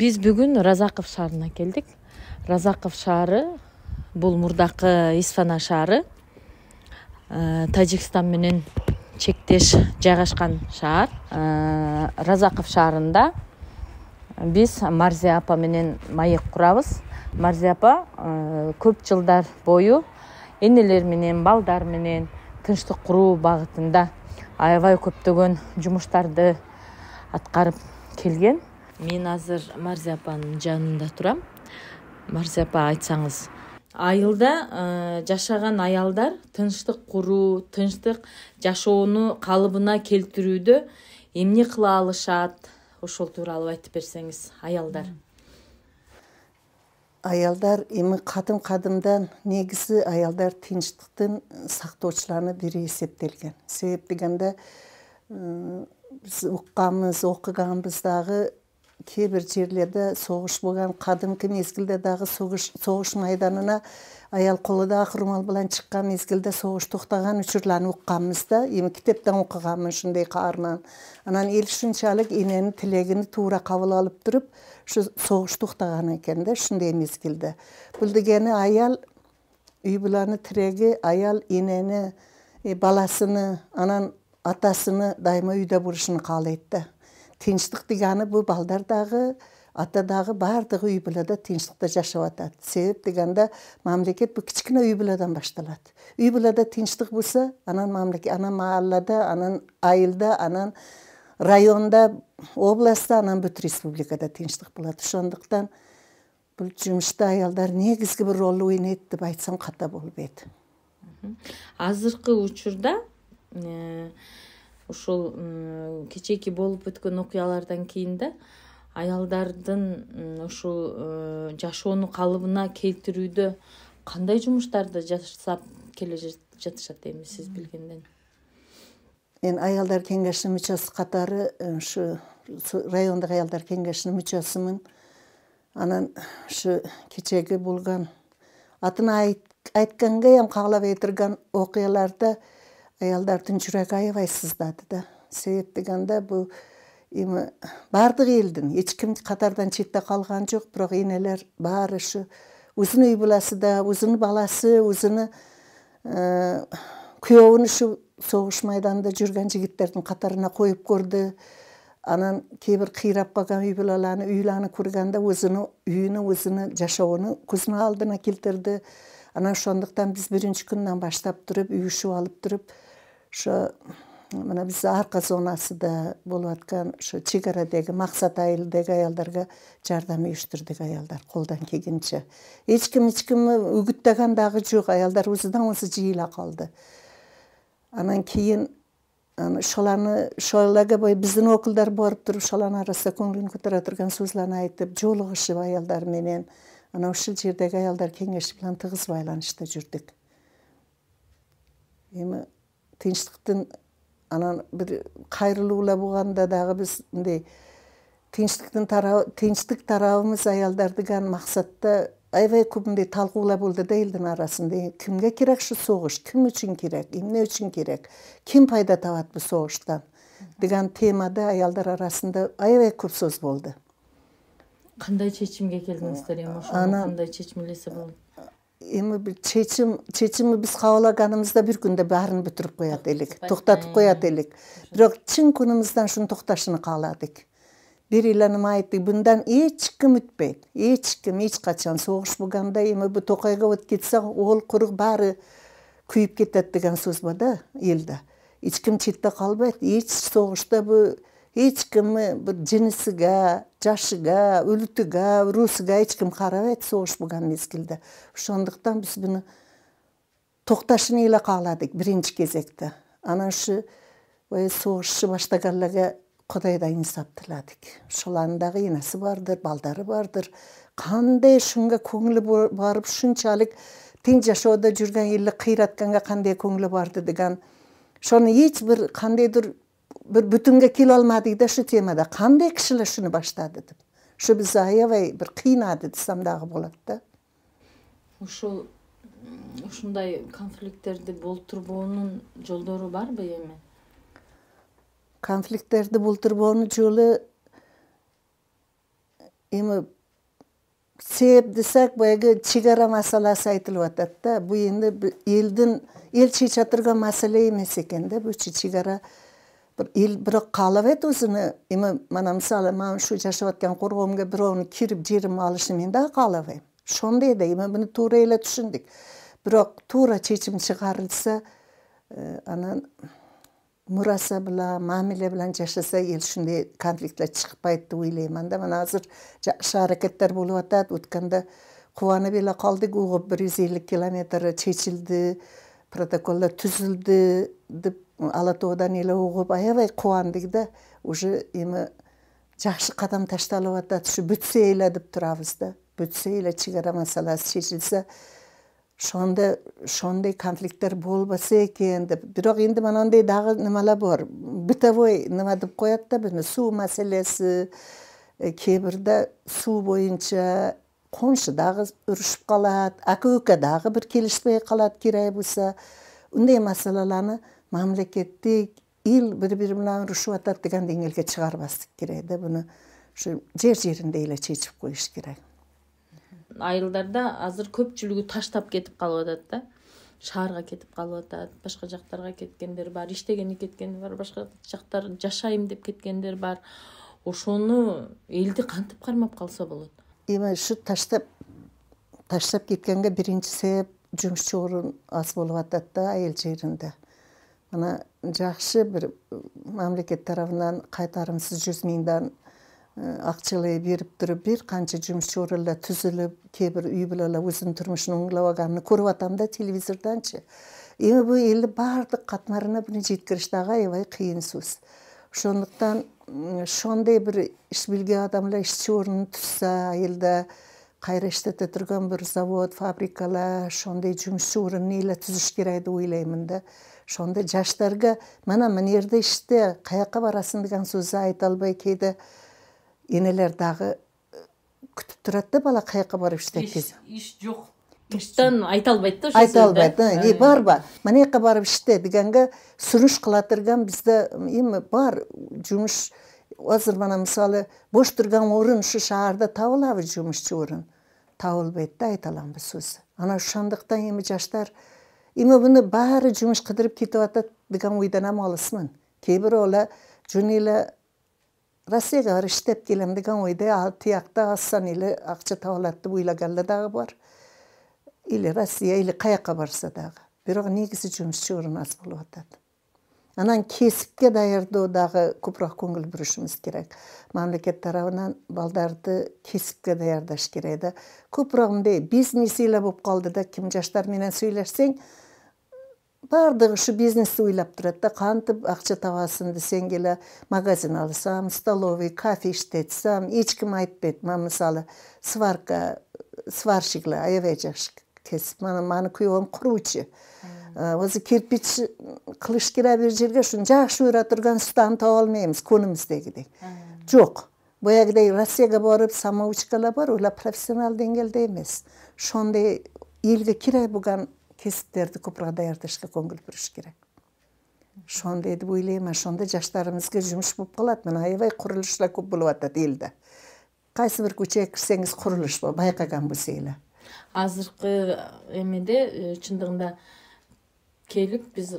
Биз бүгүн Разаков шаарына келдик. Разаков шаары бул мурдакы Исфана шаары. Тажикстан менен чектеш жайгашкан шаар. Разаков шаарында биз Марзия апа менен маек курабыз. Марзия апа көп жылдар бою энелер менен, балдар менен тынчтык куруу багытында аябай көптөгөн жумуштарды аткарып келген. Мен азыр Марзия апанын жанында турам. Марзия апа, айтсаңыз, айылда жашаган аялдар тынчтык куруу, тынчтык жашоону калыбына келтирүүдө эмне кыла алышат? Ошол тууралуу айтып берсеңиз, аялдар. Аялдар эми кадым-кадымдан негизи аялдар тынчтыктын сактоочуларынын бири эсептелген. Себеп дегенде биз укканбыз, окуганбыз дагы кээ бир жерлерде согуш болгон, кадимки мезгилде дагы согуш майданына аял колу дагы курмал менен чыккан мезгилде согуш токтогон учурларны укканбыз да. Эми китептен окуганмын ушундай каарынан. Анан эл ушунчалык эненин тилегин туура кабыл алып туруп, ушу согуш токтогон экен да ушундай мезгилде. Бул дегени аял үй буланы тиреги, аял энени, баласыны, анан атасыны дайыма үйдө бурушуну каалайт да. Тынчтык дегени бул балдар дагы, ата дагы баардыгы үй булада тынчтыкта жашап атат. Себеп дегенде мамлекет бул кичкине үй буладан башталат. Үй булада тынчтык болсо, анан мамлекет, анан мааллада, анан айылда, анан районда, областта, анан бүт республикада тынчтык болот. Ошондуктан бул жумушта аялдар негизги бир ролду ойнойт деп айтсам ката болбойт. Азыркы учурда ушул кечээки болуп өткөн окуялардан кийин да аялдардын ушул жашоону калыбына келтирүүдө кандай жумуштарды жасап келе жатышат эми сиз билгенден? Мен аялдар кеңешинин мүчөсү катары ушу райондук аялдар кеңешинин мүчөсүмүн. Анан ушу кечээги болгон атын айтканга эм каалабай турган окуяларда аялдардын жүрөгү аябай сыздады да. Себеп дегенде бул эми баардык элдин эч ким катардан четте калган жок, бирок энелер баары ушу өзүнүн үй буласы да, өзүнүн баласы, өзүнүн күйөөүн ушу согуш майданында жүргөн жигиттердин катарына коюп көрдү. Анан кээ бир кыйрап калган үй булаларны, үйлөрүн курганда өзүнүн үйүнү, өзүнүн жашоону көзүнүн алдына келтирди. Анан ошондуктан биз биринчи күндөн баштап туруп, үйүшүп алып туруп, ошо мына биз арка зонасында болуп аткан ошо чек арадагы максат айылдагы аялдарга жардам уюштурдук аялдар колдон келгенче. Эч ким үгүттөгөн дагы жок, аялдар өзүнөн өзү жыйыла калды. Анан кийин ошоларга биздин окулдар барып туруп, ошолордун арасында көңүлүн көтөрө турган сөзлөрүн айтып, жолугушуп аялдар менен, анан ушул жердеги аялдар кеңеши менен тыгыз байланышта жүрдүк. Эми тынчтыктын анан бир кайрылуулар болгондо дагы биз мындай тынчтык тарабыбыз аялдар деген максатта аябай көп мындай талкуулар болду да элдин арасында. Кимге керек ушу согуш, ким үчүн керек, эмне үчүн керек, ким пайда табат бул согуштан деген темада аялдар арасында аябай көп сөз болду. Кандай чечимге келдиңиздер эми ошону кандай чечим элесе болот? Эми бир чечимди биз кабылганыбызда бир күндө баарын бүтүрүп коет элек, токтотуп коет элек. Бирок чын күнүмүздөн шуну токтошуну кааладык. Бир эле айттык, мындан эч ким өтпөйт. Эч ким эч качан согуш болгондо эми бу Токайга өтүп кетсе, ол курук баары күйүп кетет деген сөз бар да элде. Эч ким четте калбайт. Эч согушта бу эч ким бир жинисиге, жашыга, өлүтүгө, урусуга эч ким карабайт согуш болгон мезгилде. Ошондуктан биз буну токтошуну эле кааладык биринчи кезекте. Анан ушу согушу баштагандарга Кудайдан инсап тиладык. Ошолордун дагы энеси бардыр, балдары бардыр. Кандай ушунга көңүлү барып, ушунчалык тынч жашоодо жүргөн элди кыйратканга кандай көңүлү барды деген. Ошону эч бир кандайдыр бир бүтүнгө келе алмадык да ушу темада. Кандай кишилер шуну баштады деп. Ушу бизди аябай бир кыйнады десем дагы болот да. Ушундай конфликттерди болтурбоонун жолдору барбы эми? Конфликттерди болтурбоонун жолу эми себеп десек баягы чегара маселеси айтылып атат да. Бу энди эл чече турган маселе эмес экен да. Бу чегара эл бирок каалабайт өзүнө. Эми мына мисалы мен ушу жашап аткан коргоомго бирөөнүн кирип жерим алышын мен да каалабайм. Ошондой да эми буну туура эле түшүндүк. Бирок туура чечим чыгарылса, анан мураса билан, мамиле билан жашаса эл ушундай конфликтлер чыкпайт деп ойлоймун да. Мына азыр жакшы аракеттер болуп атат. Өткөндө кубанып эле калдык, угуп 150 километр чечилди, протоколдор түзүлдү деп Ала Тоодан эле угуп аябай кубандык да. Уже эми жакшы кадам ташталып атат. Ушу бүтсө эле деп турабыз да. Бүтсө эле чегара маселеси чечилсе, ошондой конфликттер болбосо экен деп. Бирок энди манандай дагы немелер бар. Бытовой нема деп коет да, буну суу маселеси, кээ бирде суу боюнча коншу дагы урушуп калат, ака-өкө дагы бир келишпей калат кирай болсо. Ундай маселелерни мамлекеттик эл бири-бири менен урушуп атат деген деңгээлге чыгарбастык керек да. Буну ушу жер-жеринде эле чечип коюш керек. Айылдарда азыр көпчүлүгү таштап кетип калып атат да. Шаарга кетип калып атат, башка жактарга кеткендер бар, иштегени кеткендер бар, башка жактар жашайм деп кеткендер бар. Ошону элди кантип кармап калса болот? Эми ушу таштап кеткенге биринчи себеп жумушчу орун аз болуп атат да айыл жеринде. Мына жакшы бир мамлекет тарабынан кайтарымсыз 100 миңден акчалай берип туруп бир канча жумушчу орундар түзүлүп, кээ бир үй бүлөлөр өзүнүн турмушун оңдобаганын көрүп атам да телевизордончу. Эми бу элдин баардык катмарына буну жеткириш дагы аябай кыйын сөз. Ошондуктан ошондой бир иш билген адамдар ишчи орун түзсө, айылда кайра иштете турган бир завод, фабрикалар, ошондой жумушчу орун эле түзүш керек деп ойлоймун да. Ошондо жаштарга мына жерде иште, каяка барасың деген сөздү айта албай кейде энелер дагы күтүп турат да, бала каяка барып иштейт деп. Иш жок. Иштен айта албайт да ошо. Айта албайт. Барба, мына жака барып иште дегенге сунуш кыла турган бизде эми бар жумуш. Азыр мына мисалы бош турган орун ушу шаарда табылабы жумушчу орун? Табылбайт да, айта алам бу сөз. Ана ошондуктан эми жаштар эми буну баары жумуш кыдырып кетип атат деген ойдон алысмын. Кээ бир ола жөн эле Россияга барып иштеп келем деген ойда тиякта азсан эле акча табылат деп ойлагандар дагы бар. Или Россия, или каяка барса дагы. Бирок негизи жумушчу орун аз болуп атат. Анан кесипке даярдоо дагы көбүрөөк көңүл бурушубуз керек. Мамлекет тарабынан балдарды кесипке даярдаш керек да. Көбүрөөк мындай бизнес эле болуп калды да, ким жаштар менен сүйлөшсөң, баардыгы ушу бизнести ойлоп турат да, кантип акча табасың десең эле магазин алсам, столовый, кафе иштетсем, эч ким айтпайт. Мен мисалы сварщиклар аябай жакшы кесип. Мана күйөөм куруучу. Өзү кирпич кылыш керек бир жерге ушун жакшы өрө турган устаны таба албайбыз конумуздагидей. Жок. Боягыдай Россияга барып самоучкалар бар, улар профессионал деңгээлде эмес. Ошондой элге кирай болгон кесиптерди көбүрөөк даярдашка көңүл буруш керек. Ошондой деп ойлойм. Ошондо жаштарыбызга жумуш болуп калат. Мына аябай курулуштар көп болуп атат элде. Кайсы бир көчөгө кирсеңиз курулуш бар, байкаган болсо эле. Азыркы эмеде чындыгында келип биз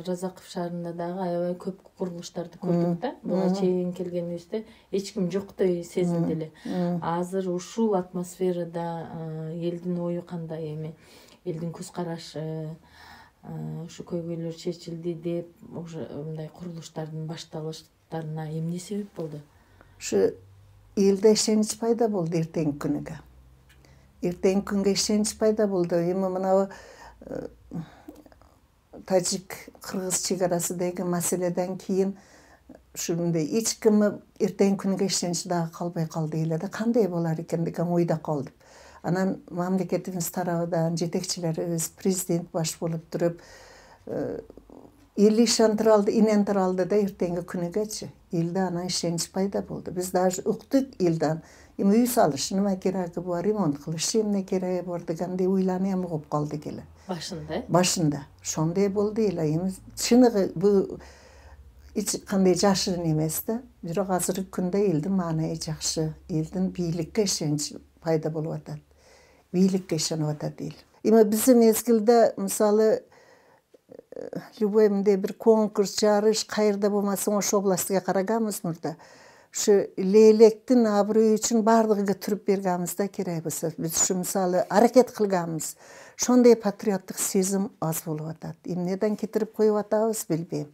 Разаков шаарында дагы аябай көп курулуштарды көрдүк да. Буга чейин келгенибизде эч ким жоктой сезилди эле. Азыр ушул атмосферада элдин ою кандай, эми элдин көз карашы, ушу көйгөйлөр чечилди деп уже мындай курулуштардын башталыштарына эмне себеп болду? Ушу элде ишенич пайда болду эртеңки күнүгө. Эртеңки күнгө ишенич пайда болду. Эми мына тажик-кыргыз чегарасындагы маселеден кийин ушундай эч ким эртеңки күнгө ишенич дагы калбай калды эле да. Кандай болар экен деген ойдо калдым. Анан мамлекетибиз тарабынан жетекчилерибиз, президент баш болуп туруп, эл ишендире алды, инендире алды да эртеңки күнүгөчү. Элде анан ишенич пайда болду. Биз даже уктук элден. Эми үй салыш неме кереги бар, ремонт кылыш эмне кереги бар дегендей ойланы эми угуп калдык эле. Башында? Башында. Ошондой болду эле. Эми чыныгы бул кандай жашырын эмес да. Бирок азыркы күндө элдин маанайы жакшы, элдин бийликке ишеничи пайда болуп атат. Бийликке ишенип атат эл. Эми биздин мезгилде мисалы любой мындай бир конкурс, жарыш кайерде болмасын ошо областька караганбыз мурда. Ушу лейлектин аброю үчүн бардыгыга туруп бергенбиз да керек болсо. Биз ушу мисалы аракет кылганбыз. Ошондой патриоттук сезим аз болуп атат. Эмнеден кетирип коюп атабыз билбейм.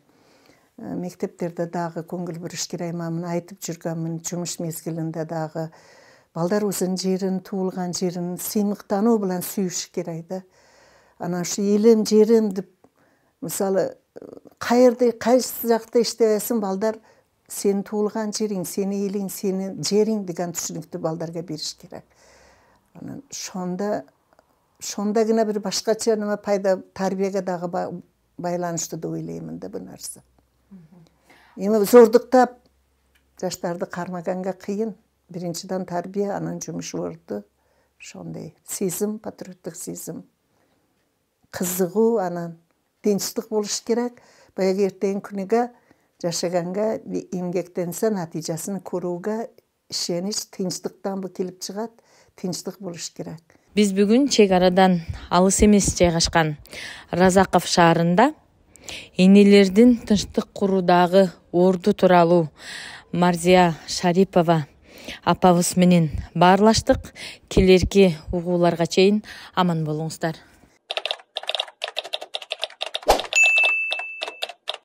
Мектептерде дагы көңүл буруш керек. Мен айтып жүргөнмүн, жумуш мезгилинде дагы балдар өзүнүн жерин, туулган жерин сыймыктануу менен сүйүш керек да. Анан ушу элим, жерим деп мисалы кайерде, кайсы жакта иштебесин балдар сенин туулган жериң, сенин элиң, сенин жериң деген түшүнүктү балдарга бериш керек. Анан ошондо гана бир башкача неме пайда, тарбияга дагы байланыштуу деп ойлоймун да бул нерсе. Эми зордуктап жаштарды кармаганга кыйын. Биринчиден тарбия, анан жумуш орду, ошондой сезим, патриоттук сезим, кызыгуу, анан тынчтык болуш керек. Баягы эртең күнүгө жашаганга, эмгектенсе натыйжасын көрүүгө ишенич, тынчтыктан бу келип чыгат, тынчтык болуш керек. Биз бүгүн чек арадан алыс эмес жайгашкан Разаков шаарында энелердин тынчтык куруудагы орду тууралуу Марзия Шарипова апабыз менен баарлаштык. Келерки угууларга чейин аман болуңуздар.